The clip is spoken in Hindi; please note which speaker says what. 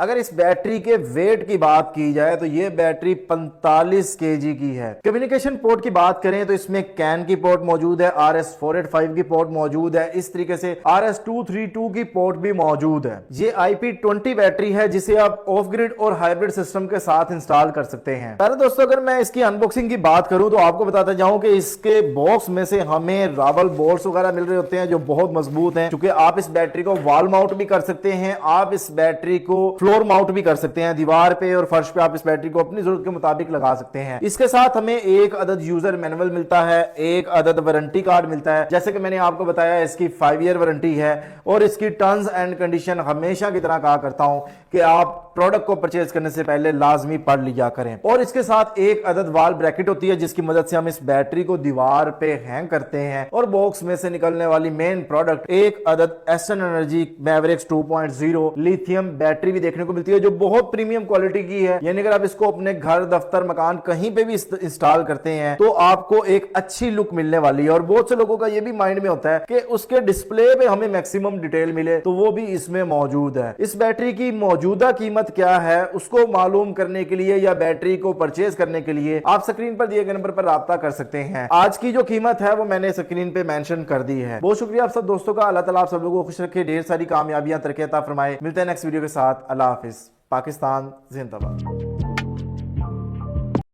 Speaker 1: अगर इस बैटरी के वेट की बात की जाए तो ये बैटरी 45 केजी की है। कम्युनिकेशन पोर्ट की बात करें तो इसमें कैन की पोर्ट मौजूद है, RS485 की पोर्ट मौजूद है, इस तरीके से RS232 की पोर्ट भी मौजूद है। ये IP20 बैटरी है जिसे आप ऑफ ग्रिड और हाइब्रिड सिस्टम के साथ इंस्टॉल कर सकते हैं। पहले दोस्तों अगर मैं इसकी अनबॉक्सिंग की बात करूं तो आपको बताता जाऊं कि इसके बॉक्स में से हमें रावल बोल्ट्स वगैरह मिल रहे होते हैं जो बहुत मजबूत हैं, क्योंकि आप इस बैटरी को वॉल माउंट भी कर सकते हैं, आप इस बैटरी को फ्लोर माउंट भी कर सकते हैं, दीवार पे और फर्श पे आप इस बैटरी को अपनी जरूरत के मुताबिक लगा सकते हैं। इसके साथ हमें एक अदद यूजर मैनुअल मिलता है, एक अदद वारंटी कार्ड मिलता है। जैसे कि मैंने आपको बताया इसकी 5 ईयर वारंटी है और इसकी टर्म्स एंड कंडीशन हमेशा की तरह कहा करता हूं कि आप प्रोडक्ट को परचेज करने से पहले लाजमी पढ़ लिया करें। और इसके साथ एक अदद वॉल ब्रैकेट होती है जिसकी मदद से हम इस बैटरी को दीवार पे हैंग करते हैं। और बॉक्स में से निकलने वाली मेन प्रोडक्ट एक अदद Aston energy Mavericks 2.0 lithium battery भी देखने को मिलती है जो बहुत प्रीमियम क्वालिटी की है। यानी अगर आप इसको अपने घर, दफ्तर, मकान कहीं पे भी इंस्टॉल करते हैं तो आपको एक अच्छी लुक मिलने वाली है। और बहुत से लोगों का यह भी माइंड में होता है कि उसके डिस्प्ले पे हमें मैक्सिमम डिटेल मिले, तो वो भी इसमें मौजूद है। इस बैटरी की मौजूदा कीमत क्या है उसको मालूम करने के लिए या बैटरी को परचेज करने के लिए आप स्क्रीन पर दिए गए नंबर पर राब्ता कर सकते हैं। आज की जो कीमत है वो मैंने स्क्रीन पे मेंशन कर दी है। बहुत शुक्रिया आप सब दोस्तों का। अल्लाह ताला आप सब लोगों को खुश रखे, ढेर सारी कामयाबियां, तरक्की अता फरमाए। मिलते हैं नेक्स्ट वीडियो के साथ। अल्लाह हाफिज। पाकिस्तान जिंदाबाद।